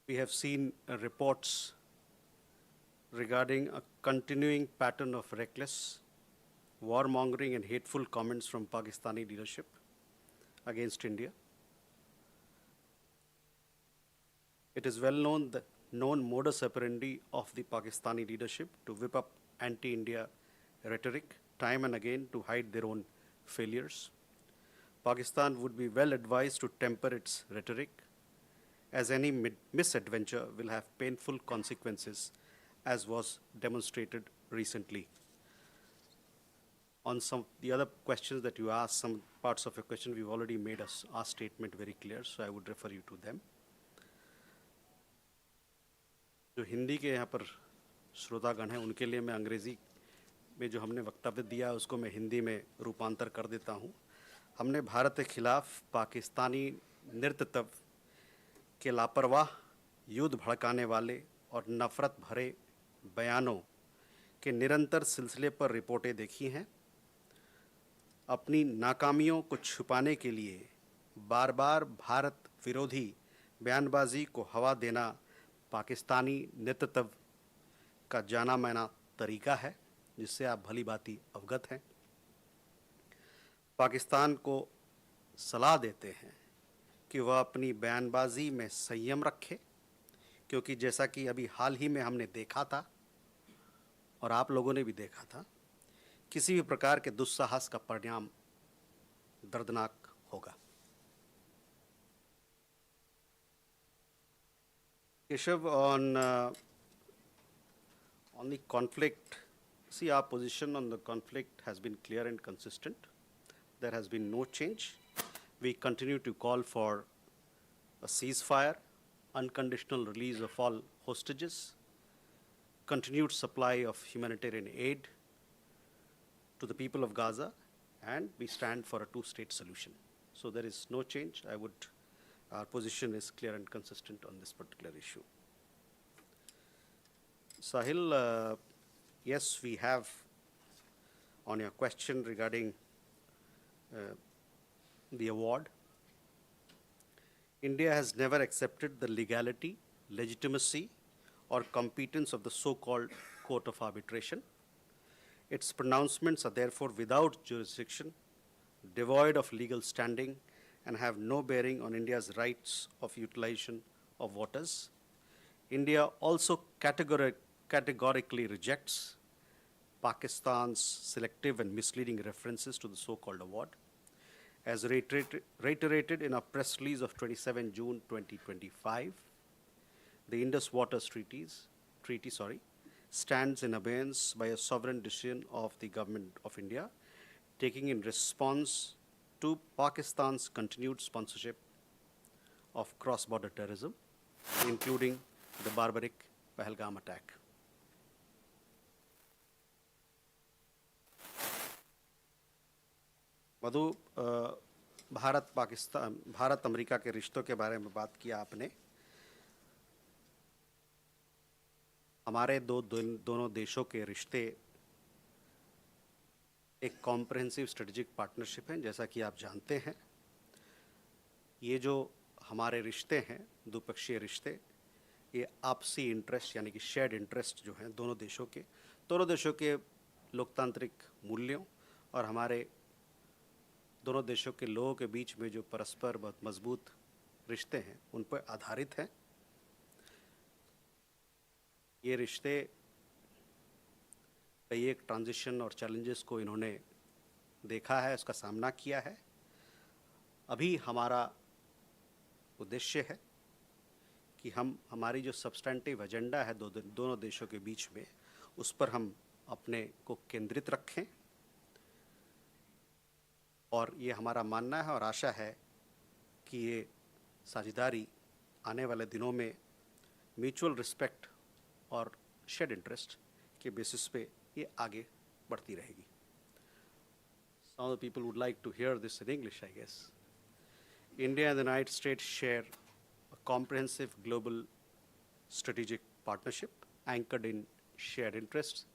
We have seen reports regarding a continuing pattern of reckless, warmongering and hateful comments from Pakistani leadership against India. It is well known the known modus operandi of the Pakistani leadership to whip up anti-India rhetoric time and again to hide their own failures. Pakistan would be well advised to temper its rhetoric, as any misadventure will have painful consequences, as was demonstrated recently. On some the other questions that you asked, some parts of your question, we've already made our statement very clear, so I would refer you to them. जो हिंदी के यहाँ पर श्रोतागण हैं उनके लिए मैं अंग्रेज़ी में जो हमने वक्तव्य दिया उसको मैं हिंदी में रूपांतर कर देता हूँ. हमने भारत के खिलाफ पाकिस्तानी नेतृत्व के लापरवाह, युद्ध भड़काने वाले और नफ़रत भरे बयानों के निरंतर सिलसिले पर रिपोर्टें देखी हैं. अपनी नाकामियों को छुपाने के लिए बार बार भारत विरोधी बयानबाजी को हवा देना पाकिस्तानी नेतृत्व का जाना माना तरीका है, जिससे आप भली भांति अवगत हैं. पाकिस्तान को सलाह देते हैं कि वह अपनी बयानबाजी में संयम रखे, क्योंकि जैसा कि अभी हाल ही में हमने देखा था और आप लोगों ने भी देखा था, किसी भी प्रकार के दुस्साहस का परिणाम दर्दनाक होगा. Keshav, on the conflict, see, our position on the conflict has been clear and consistent. There has been no change. We continue to call for a ceasefire, unconditional release of all hostages, continued supply of humanitarian aid to the people of Gaza, and we stand for a two-state solution. So there is no change. Our position is clear and consistent on this particular issue. Sahil, yes, we have, on your question regarding the award, India has never accepted the legality, legitimacy, or competence of the so-called Court of Arbitration. Its pronouncements are therefore without jurisdiction, devoid of legal standing, and have no bearing on India's rights of utilization of waters. India also categorically rejects Pakistan's selective and misleading references to the so-called award. As reiterated in a press release of 27 June 2025, the Indus Waters Treaty stands in abeyance by a sovereign decision of the Government of India, taking in response to Pakistan's continued sponsorship of cross-border terrorism, including the barbaric Pahalgam attack. Madhu, Bharat America के रिश्तों के बारे में बात किया आपने. हमारे दोनों देशों के रिश्ते एक कॉम्प्रहेंसिव स्ट्रेटेजिक पार्टनरशिप है. जैसा कि आप जानते हैं, ये जो हमारे रिश्ते हैं, द्विपक्षीय रिश्ते, ये आपसी इंटरेस्ट यानी कि शेयर्ड इंटरेस्ट जो हैं दोनों देशों के लोकतांत्रिक मूल्यों और हमारे दोनों देशों के लोगों के बीच में जो परस्पर बहुत मजबूत रिश्ते हैं उन पर आधारित हैं. ये रिश्ते कई एक ट्रांजिशन और चैलेंजेस को इन्होंने देखा है, उसका सामना किया है. अभी हमारा उद्देश्य है कि हमारी जो सब्सटेंटिव एजेंडा है दोनों देशों के बीच में, उस पर हम अपने को केंद्रित रखें. और ये हमारा मानना है और आशा है कि ये साझेदारी आने वाले दिनों में म्यूचुअल रिस्पेक्ट और शेयर्ड इंटरेस्ट के बेसिस पे ये आगे बढ़ती रहेगी. Some of the people would like to hear this in English, I guess. India and the United States share a comprehensive global strategic partnership anchored in shared interests,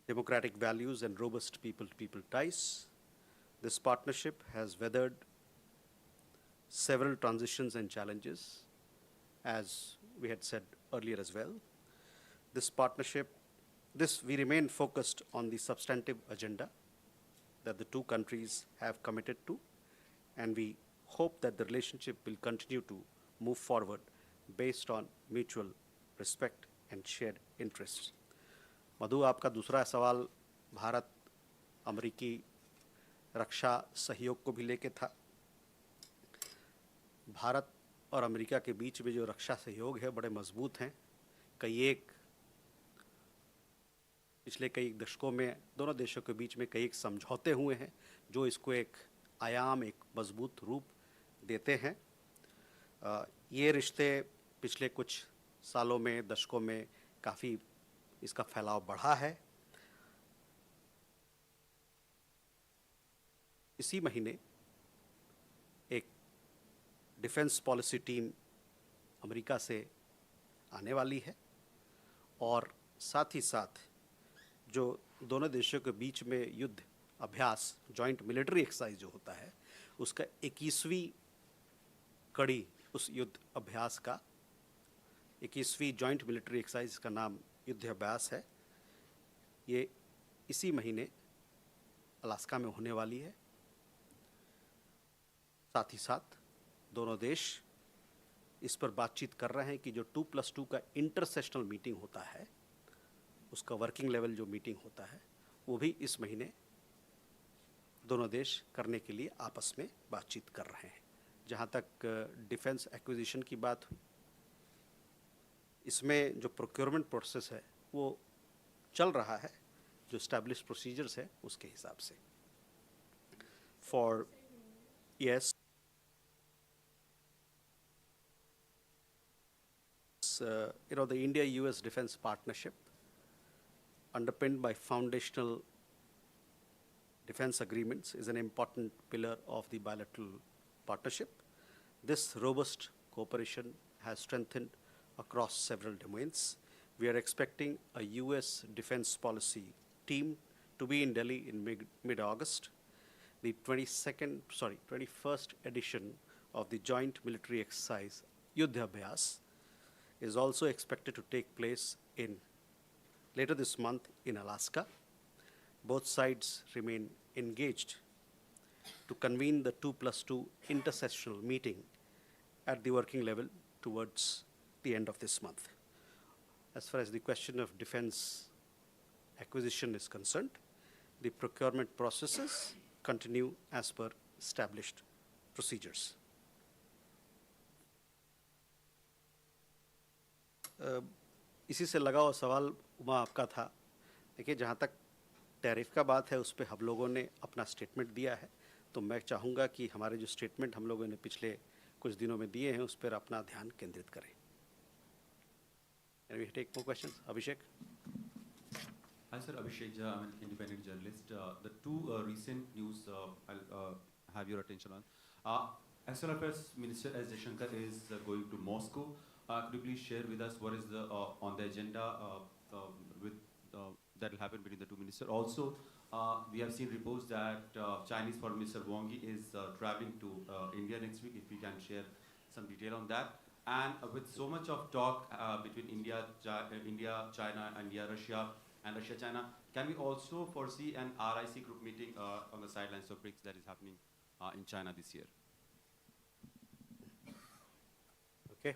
democratic values, and robust people-to-people ties. This partnership has weathered several transitions and challenges as we had said earlier as well. This partnership, we remain focused on the substantive agenda that the two countries have committed to, and we hope that the relationship will continue to move forward based on mutual respect and shared interests. मधु, आपका दूसरा सवाल भारत अमेरिकी रक्षा सहयोग को भी लेके था। भारत और अमेरिका के बीच में जो रक्षा सहयोग है बड़े मजबूत हैं। पिछले कई दशकों में दोनों देशों के बीच में कई समझौते हुए हैं जो इसको एक आयाम, एक मजबूत रूप देते हैं। ये रिश्ते पिछले कुछ सालों में, दशकों में काफ़ी इसका फैलाव बढ़ा है। इसी महीने एक डिफेंस पॉलिसी टीम अमेरिका से आने वाली है और साथ ही साथ जो दोनों देशों के बीच में युद्ध अभ्यास, जॉइंट मिलिट्री एक्सरसाइज जो होता है, उसका 21वीं कड़ी उस युद्ध अभ्यास का 21वीं जॉइंट मिलिट्री एक्सरसाइज का नाम युद्ध अभ्यास है। ये इसी महीने अलास्का में होने वाली है। साथ ही साथ दोनों देश इस पर बातचीत कर रहे हैं कि जो 2+2 का इंटरसेशनल मीटिंग होता है, उसका वर्किंग लेवल जो मीटिंग होता है, वो भी इस महीने दोनों देश करने के लिए आपस में बातचीत कर रहे हैं। जहाँ तक डिफेंस एक्विजिशन की बात हुई, इसमें जो प्रोक्योरमेंट प्रोसेस है वो चल रहा है, जो एस्टैब्लिश प्रोसीजर्स है उसके हिसाब से। For yes, the India-US defense partnership, underpinned by foundational defense agreements, is an important pillar of the bilateral partnership. This robust cooperation has strengthened across several domains. We are expecting a US defense policy team to be in Delhi in mid-August. The 21st edition of the joint military exercise Yuddha Abhyas is also expected to take place later this month in Alaska. Both sides remain engaged to convene the 2+2 intersessional meeting at the working level towards the end of this month. As far as the question of defense acquisition is concerned, the procurement processes continue as per established procedures. इसी से लगा हुआ सवाल उमा आपका था। देखिए, जहाँ तक टैरिफ का बात है उस पर हम लोगों ने अपना स्टेटमेंट दिया है, तो मैं चाहूँगा कि हमारे जो स्टेटमेंट हम लोगों ने पिछले कुछ दिनों में दिए हैं उस पर अपना ध्यान केंद्रित करें। Can we take more questions? Abhishek? Hi sir, Abhishek Jha, I'm an independent journalist. The two recent news I'll have your attention on. External Affairs Minister S. Jaishankar is going to Moscow. Could you please share with us what is on the agenda that will happen between the two ministers? Also, we have seen reports that Chinese Foreign Minister Wang Yi is traveling to India next week. If we can share some detail on that. And with so much of talk between India, China, India, Russia, and Russia-China, can we also foresee an RIC group meeting on the sidelines of BRICS that is happening in China this year? Okay.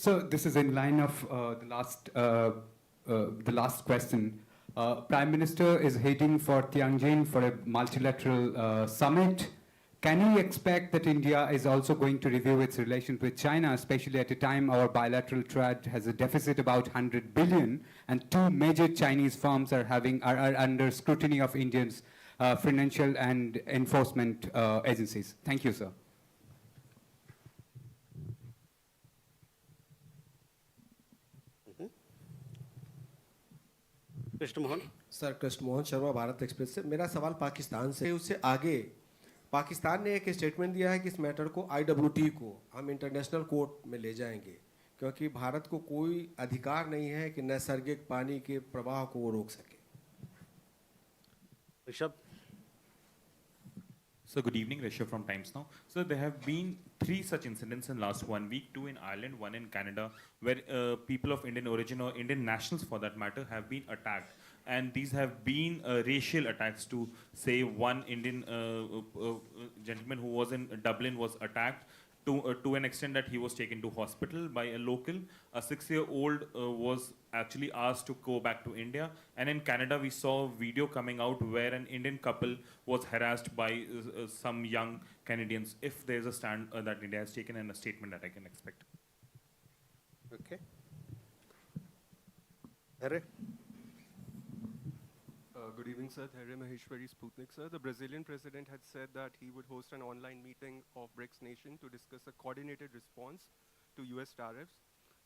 So this is in line of the last question. Prime Minister is heading for Tianjin for a multilateral summit. Can we expect that India is also going to review its relations with China, especially at a time our bilateral trade has a deficit about 100 billion, and two major Chinese firms are under scrutiny of Indians' financial and enforcement agencies? Thank you, sir. Krishna Mohan sir, Krishna Mohan Sharma, Bharat express से। मेरा सवाल पाकिस्तान से, उससे आगे पाकिस्तान ने एक statement दिया है कि इस मैटर को IWT को हम इंटरनेशनल कोर्ट में ले जाएंगे, क्योंकि भारत को कोई अधिकार नहीं है कि नैसर्गिक पानी के प्रवाह को वो रोक सके। Rishabh? So good evening, Rishabh from Times Now. So there have been 3 such incidents in last 1 week, 2 in Ireland, 1 in Canada, where people of Indian origin or Indian nationals for that matter have been attacked. And these have been racial attacks to say one Indian gentleman who was in Dublin was attacked to an extent that he was taken to hospital by a local. A 6-year-old was actually asked to go back to India. And in Canada, we saw a video coming out where an Indian couple was harassed by some young Canadians. If there's a stand that India has taken and a statement that I can expect. Okay. Harry? Good evening, sir. Terry Maheshwari, Sputnik, sir. The Brazilian president had said that he would host an online meeting of BRICS nations to discuss a coordinated response to US tariffs.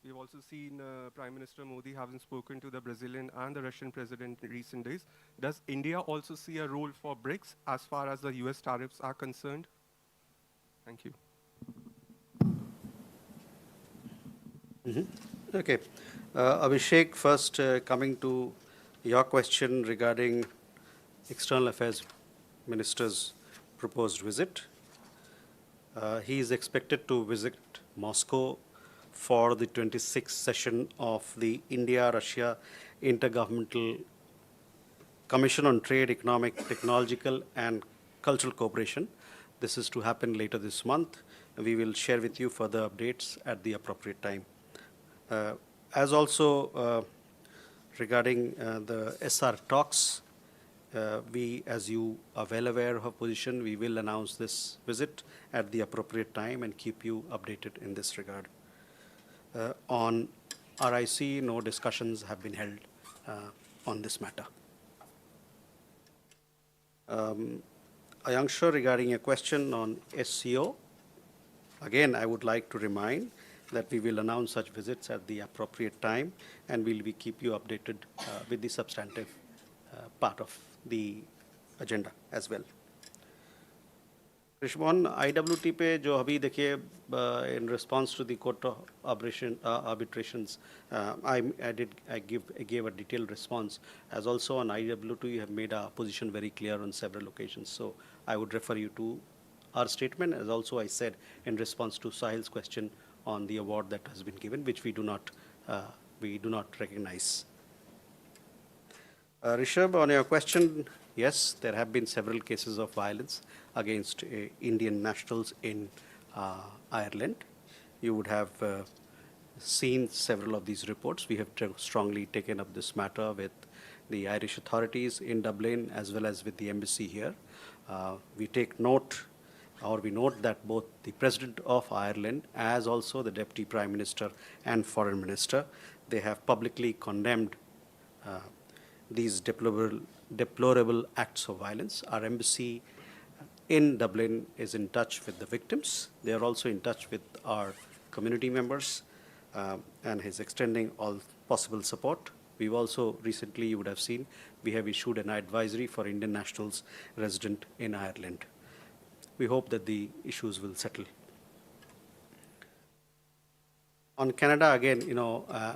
We've also seen Prime Minister Modi having spoken to the Brazilian and the Russian president in recent days. Does India also see a role for BRICS as far as the US tariffs are concerned? Thank you. Okay. Abhishek, first coming to your question regarding External Affairs Minister's proposed visit. He is expected to visit Moscow for the 26th session of the India-Russia Intergovernmental Commission on Trade, Economic, Technological and Cultural Cooperation. This is to happen later this month. We will share with you further updates at the appropriate time. As also regarding the SR talks, we, as you are well aware of our position, we will announce this visit at the appropriate time and keep you updated in this regard. On RIC, no discussions have been held on this matter. Ayanksha, regarding a question on SCO, again, I would like to remind that we will announce such visits at the appropriate time, and we'll be keep you updated with the substantive part of the agenda as well. Krishman, IWT पे जो अभी देखिए in response to the court of arbitrations, I gave a detailed response. As also on IWT, you have made our position very clear on several occasions. So I would refer you to our statement, as also I said in response to Sahil's question on the award that has been given, which we do not recognize. Rishabh, on your question, yes, there have been several cases of violence against Indian nationals in Ireland. You would have seen several of these reports. We have strongly taken up this matter with the Irish authorities in Dublin as well as with the embassy here. We take note, or we note that both the President of Ireland as also the Deputy Prime Minister and Foreign Minister, they have publicly condemned these deplorable acts of violence. Our embassy in Dublin is in touch with the victims. They are also in touch with our community members and is extending all possible support. We've also recently, you would have seen, we have issued an advisory for Indian nationals resident in Ireland. We hope that the issues will settle. On Canada, again,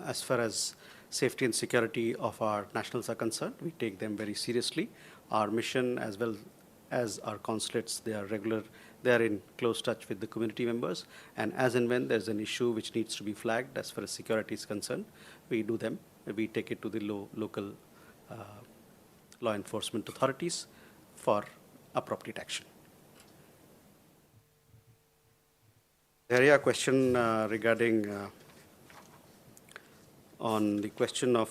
as far as safety and security of our nationals are concerned, we take them very seriously. Our mission, as well as our consulates, they are in close touch with the community members. And as and when there's an issue which needs to be flagged as far as security is concerned, we do them. We take it to the local law enforcement authorities for appropriate action. There is a question regarding on the question of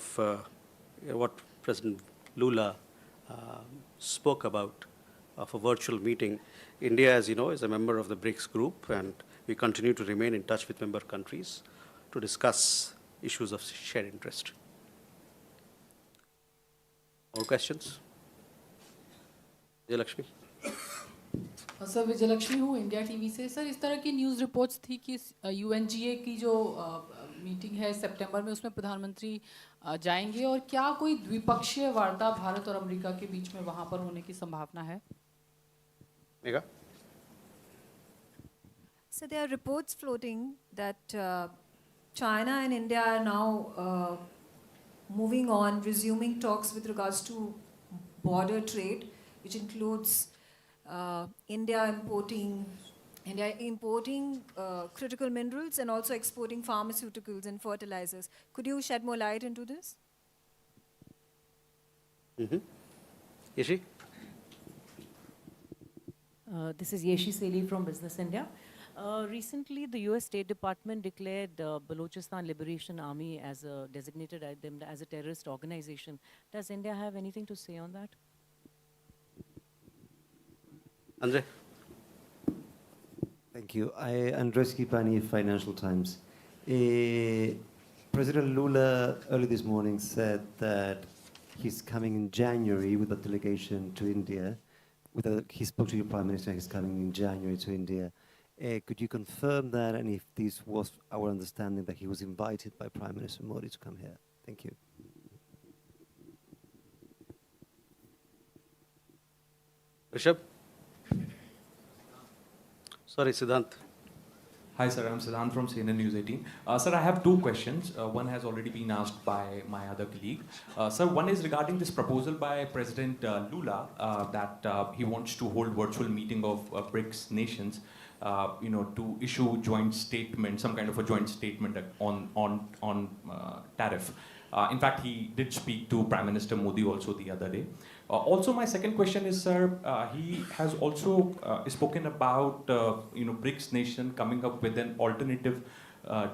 what President Lula spoke about of a virtual meeting. India, as you know, is a member of the BRICS group, and we continue to remain in touch with member countries to discuss issues of shared interest. More questions? Vijayalakshmi. Sir Vijayalakshmi हूँ India TV से। Sir, इस तरह की news reports थी कि UNGA की जो meeting है सितंबर में, उसमें प्रधानमंत्री जाएंगे, और क्या कोई द्विपक्षीय वार्ता भारत और अमेरिका के बीच में वहाँ पर होने की संभावना है? Megha? So there are reports floating that China and India are now moving on, resuming talks with regards to border trade, which includes India importing critical minerals and also exporting pharmaceuticals and fertilizers. Could you shed more light into this? Yeshi? This is Yeshi Seli from Business India. Recently, the US State Department declared Balochistan Liberation Army as designated them as a terrorist organization. Does India have anything to say on that? Andre? Thank you. Andres Kipani, Financial Times. President Lula early this morning said that he's coming in January with a delegation to India. He spoke to your Prime Minister, he's coming in January to India. Could you confirm that, and if this was our understanding that he was invited by Prime Minister Modi to come here? Thank you. Rishabh? Sorry, Siddhant. Hi, sir. I'm Siddhant from CNN News 18. Sir, I have two questions. One has already been asked by my other colleague. Sir, one is regarding this proposal by President Lula that he wants to hold virtual meeting of BRICS nations, to issue joint statement, some kind of a joint statement on tariff. In fact, he did speak to Prime Minister Modi also the other day. Also, my second question is, sir, he has also spoken about, BRICS nation coming up with an alternative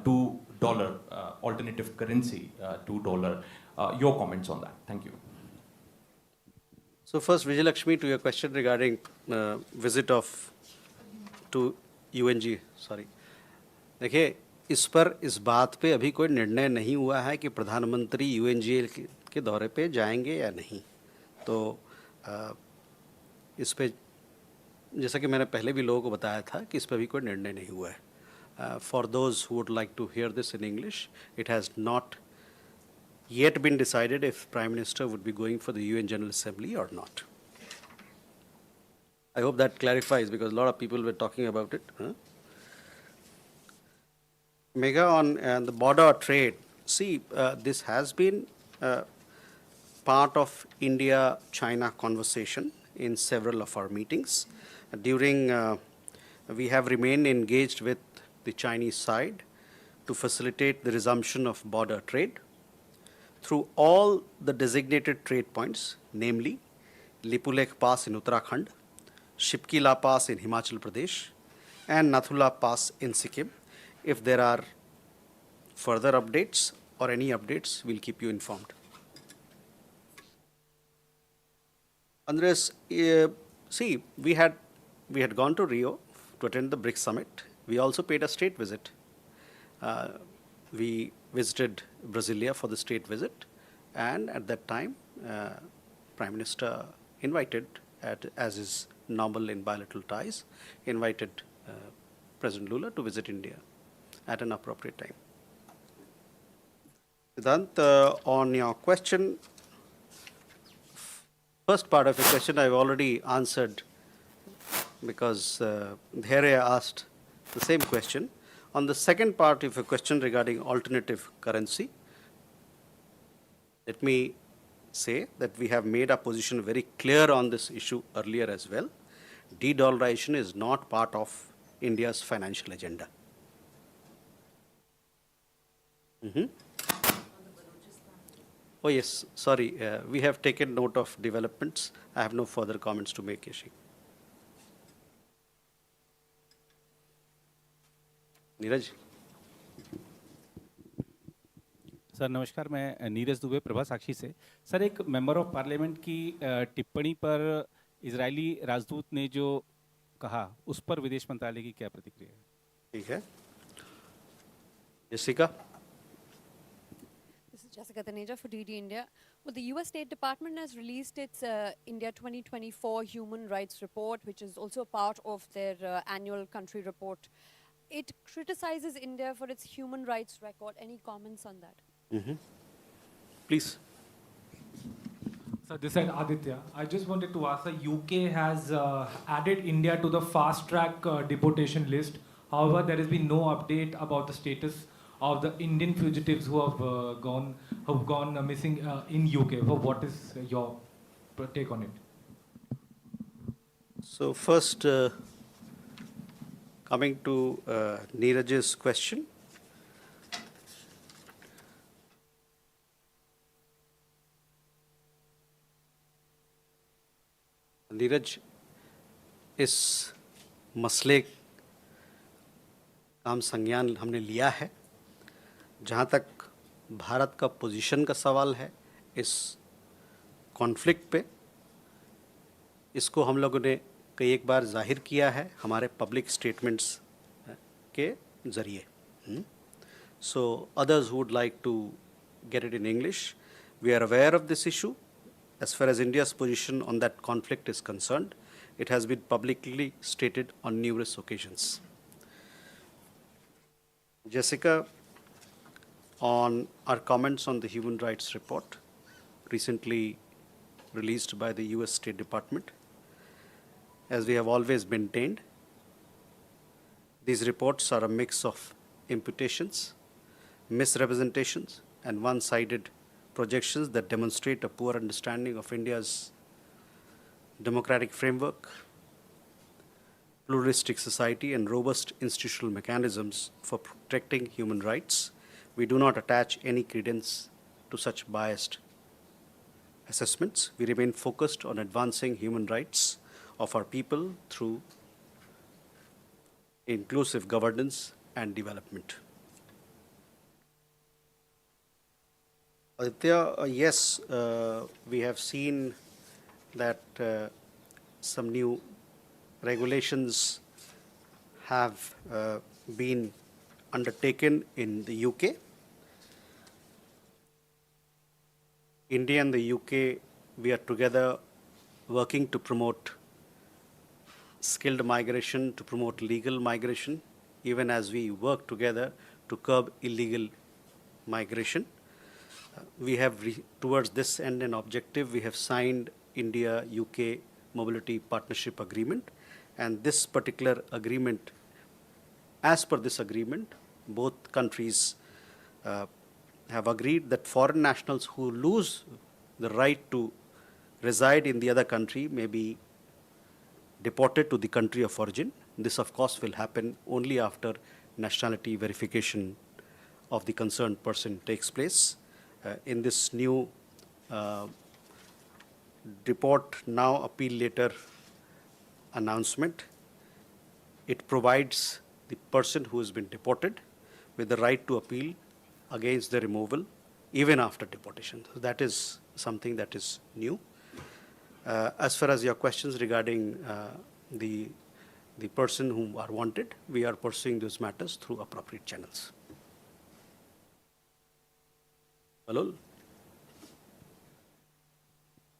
to dollar, alternative currency to dollar. Your comments on that? Thank you. So first, Vijayalakshmi, to your question regarding visit to UNG, sorry. देखिए, इस बात पे अभी कोई निर्णय नहीं हुआ है कि प्रधानमंत्री यूएनजीए के दौरे पे जाएंगे या नहीं। तो इस पे जैसा कि मैंने पहले भी लोगों को बताया था कि इस पे अभी कोई निर्णय नहीं हुआ है। For those who would like to hear this in English, it has not yet been decided if Prime Minister would be going for the UN General Assembly or not. I hope that clarifies, because a lot of people were talking about it. Mega on the border trade. See, this has been part of India-China conversation in several of our meetings. We have remained engaged with the Chinese side to facilitate the resumption of border trade through all the designated trade points, namely Lipulekh Pass in Uttarakhand, Shipkila Pass in Himachal Pradesh, and Nathula Pass in Sikkim. If there are further updates or any updates, we'll keep you informed. Andres, see, we had gone to Rio to attend the BRICS summit. We also paid a state visit. We visited Brasilia for the state visit, and at that time, Prime Minister invited, as is normal in bilateral ties, invited President Lula to visit India at an appropriate time. Siddhant, on your question, first part of your question I've already answered, because Dheere asked the same question. On the second part of your question regarding alternative currency, let me say that we have made our position very clear on this issue earlier as well. De-dollarization is not part of India's financial agenda. Oh yes, sorry, we have taken note of developments. I have no further comments to make, Yeshi. Neeraj. Sir नमस्कार, मैं नीरज दुबे प्रभा साक्षी से। Sir, एक member of parliament की टिप्पणी पर Israeli राजदूत ने जो कहा, उस पर विदेश मंत्रालय की क्या प्रतिक्रिया है? ठीक है, जessica। This is Jessica Taneja for DD India. Well, the US State Department has released its India 2024 Human Rights Report, which is also part of their annual country report. It criticizes India for its human rights record. Any comments on that? Please. So this is Aditya. I just wanted to ask, the UK has added India to the fast-track deportation list. However, there has been no update about the status of the Indian fugitives who have gone missing in UK. What is your take on it? So first, coming to Neeraj's question. Neeraj, इस मसले का हम संज्ञान हमने लिया है। जहाँ तक भारत का पोजीशन का सवाल है इस कॉन्फ्लिक्ट पे, इसको हम लोगों ने कई एक बार जाहिर किया है हमारे पब्लिक स्टेटमेंट्स के ज़रिए। सो others who would like to get it in English, we are aware of this issue. As far as India's position on that conflict is concerned, it has been publicly stated on numerous occasions. Jessica, on our comments on the human rights report recently released by the US State Department, as we have always maintained, these reports are a mix of imputations, misrepresentations, and one-sided projections that demonstrate a poor understanding of India's democratic framework, pluralistic society, and robust institutional mechanisms for protecting human rights. We do not attach any credence to such biased assessments. We remain focused on advancing human rights of our people through inclusive governance and development. Aditya, yes, we have seen that some new regulations have been undertaken in the UK. India and the UK, we are together working to promote skilled migration, to promote legal migration, even as we work together to curb illegal migration. We have, towards this end and objective, we have signed India-UK Mobility Partnership Agreement. And this particular agreement, as per this agreement, both countries have agreed that foreign nationals who lose the right to reside in the other country may be deported to the country of origin. This, of course, will happen only after nationality verification of the concerned person takes place. In this new deport now, appeal later announcement, it provides the person who has been deported with the right to appeal against the removal even after deportation. So that is something that is new. As far as your questions regarding the person whom are wanted, we are pursuing those matters through appropriate channels. Hello?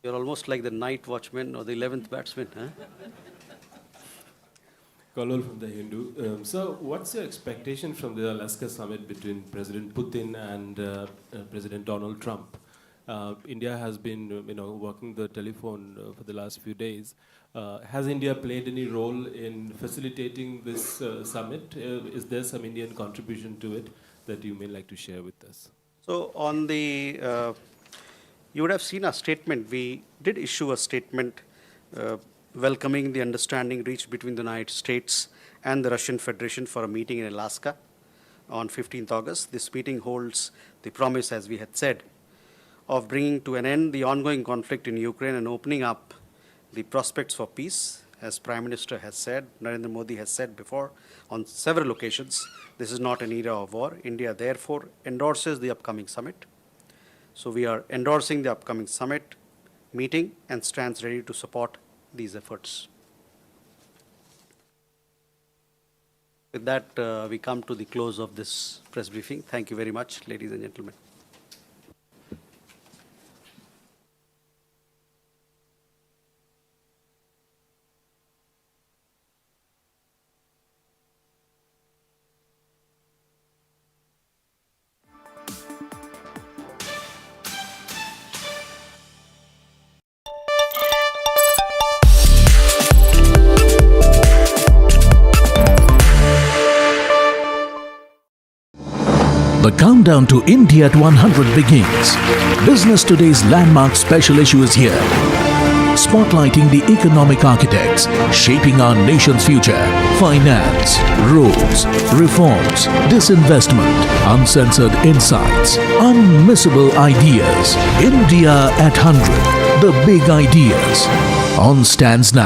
You're almost like the night watchman or the 11th batsman, huh? Kalol from The Hindu. So what's your expectation from the Alaska summit between President Putin and President Donald Trump? India has been working the telephone for the last few days. Has India played any role in facilitating this summit? Is there some Indian contribution to it that you may like to share with us? So on the, you would have seen a statement. We did issue a statement welcoming the understanding reached between the United States and the Russian Federation for a meeting in Alaska on 15th August. This meeting holds the promise, as we had said, of bringing to an end the ongoing conflict in Ukraine and opening up the prospects for peace. As Prime Minister has said, Narendra Modi has said before on several occasions, this is not an era of war. India, therefore, endorses the upcoming summit. So we are endorsing the upcoming summit meeting and stands ready to support these efforts. With that, we come to the close of this press briefing. Thank you very much, ladies and gentlemen. The countdown to India at 100 begins. Business Today's landmark special issue is here. spotlighting the economic architects shaping our nation's future. Finance, rules, reforms, disinvestment, uncensored insights, unmissable ideas. India at 100. The big ideas. On stands now.